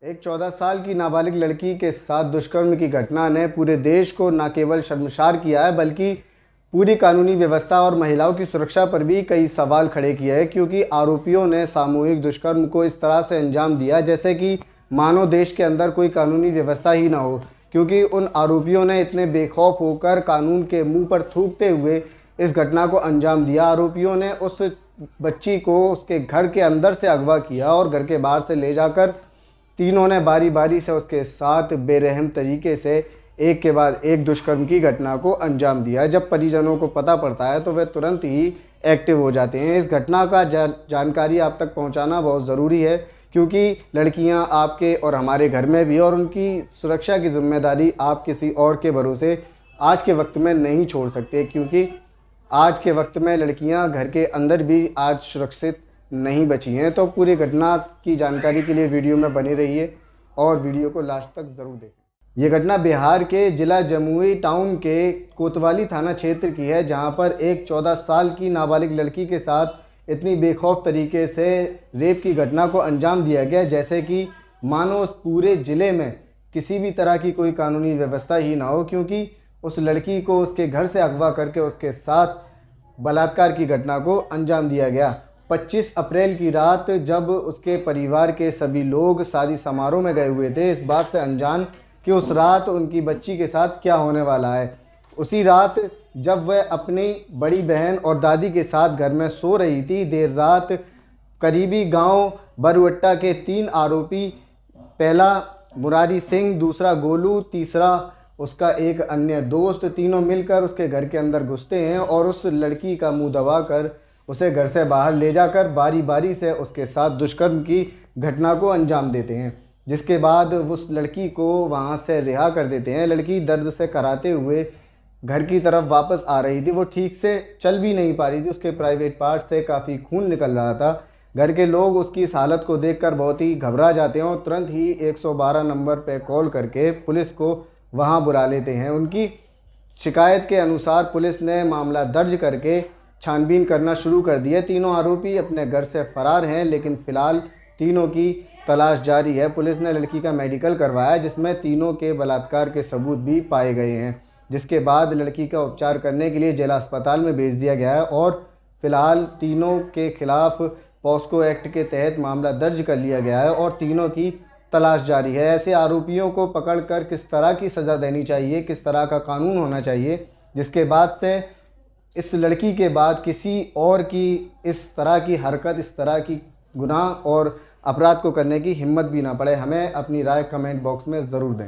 एक 14 साल की नाबालिग लड़की के साथ दुष्कर्म की घटना ने पूरे देश को न केवल शर्मसार किया है बल्कि पूरी कानूनी व्यवस्था और महिलाओं की सुरक्षा पर भी कई सवाल खड़े किए हैं, क्योंकि आरोपियों ने सामूहिक दुष्कर्म को इस तरह से अंजाम दिया जैसे कि मानो देश के अंदर कोई कानूनी व्यवस्था ही ना हो। क्योंकि उन आरोपियों ने इतने बेखौफ होकर कानून के मुंह पर थूकते हुए इस घटना को अंजाम दिया। आरोपियों ने उस बच्ची को उसके घर के अंदर से अगवा किया और घर के बाहर से ले जाकर तीनों ने बारी बारी से उसके साथ बेरहम तरीके से एक के बाद एक दुष्कर्म की घटना को अंजाम दिया। जब परिजनों को पता पड़ता है तो वे तुरंत ही एक्टिव हो जाते हैं। इस घटना का जानकारी आप तक पहुंचाना बहुत ज़रूरी है, क्योंकि लड़कियां आपके और हमारे घर में भी, और उनकी सुरक्षा की जिम्मेदारी आप किसी और के भरोसे आज के वक्त में नहीं छोड़ सकते, क्योंकि आज के वक्त में लड़कियां घर के अंदर भी आज सुरक्षित नहीं बची हैं। तो पूरी घटना की जानकारी के लिए वीडियो में बने रहिए और वीडियो को लास्ट तक ज़रूर देखें। ये घटना बिहार के जिला जमुई टाउन के कोतवाली थाना क्षेत्र की है, जहां पर एक 14 साल की नाबालिग लड़की के साथ इतनी बेखौफ तरीके से रेप की घटना को अंजाम दिया गया जैसे कि मानो उस पूरे ज़िले में किसी भी तरह की कोई कानूनी व्यवस्था ही ना हो, क्योंकि उस लड़की को उसके घर से अगवा करके उसके साथ बलात्कार की घटना को अंजाम दिया गया। 25 अप्रैल की रात जब उसके परिवार के सभी लोग शादी समारोह में गए हुए थे, इस बात से अनजान कि उस रात उनकी बच्ची के साथ क्या होने वाला है। उसी रात जब वह अपनी बड़ी बहन और दादी के साथ घर में सो रही थी, देर रात करीबी गांव बरुअट्टा के 3 आरोपी, पहला मुरारी सिंह, दूसरा गोलू, तीसरा उसका एक अन्य दोस्त, तीनों मिलकर उसके घर के अंदर घुसते हैं और उस लड़की का मुंह दबाकर उसे घर से बाहर ले जाकर बारी बारी से उसके साथ दुष्कर्म की घटना को अंजाम देते हैं, जिसके बाद उस लड़की को वहां से रिहा कर देते हैं। लड़की दर्द से कराते हुए घर की तरफ वापस आ रही थी। वो ठीक से चल भी नहीं पा रही थी, उसके प्राइवेट पार्ट से काफ़ी खून निकल रहा था। घर के लोग उसकी इस हालत को देखकर बहुत ही घबरा जाते हैं और तुरंत ही 112 नंबर पर कॉल करके पुलिस को वहाँ बुला लेते हैं। उनकी शिकायत के अनुसार पुलिस ने मामला दर्ज करके छानबीन करना शुरू कर दी है। तीनों आरोपी अपने घर से फरार हैं, लेकिन फ़िलहाल तीनों की तलाश जारी है। पुलिस ने लड़की का मेडिकल करवाया, जिसमें तीनों के बलात्कार के सबूत भी पाए गए हैं, जिसके बाद लड़की का उपचार करने के लिए जिला अस्पताल में भेज दिया गया है और फिलहाल तीनों के खिलाफ पॉस्को एक्ट के तहत मामला दर्ज कर लिया गया है और तीनों की तलाश जारी है। ऐसे आरोपियों को पकड़कर किस तरह की सज़ा देनी चाहिए, किस तरह का कानून होना चाहिए, जिसके बाद से इस लड़की के बाद किसी और की इस तरह की हरकत, इस तरह की गुनाह और अपराध को करने की हिम्मत भी ना पड़े। हमें अपनी राय कमेंट बॉक्स में ज़रूर दें।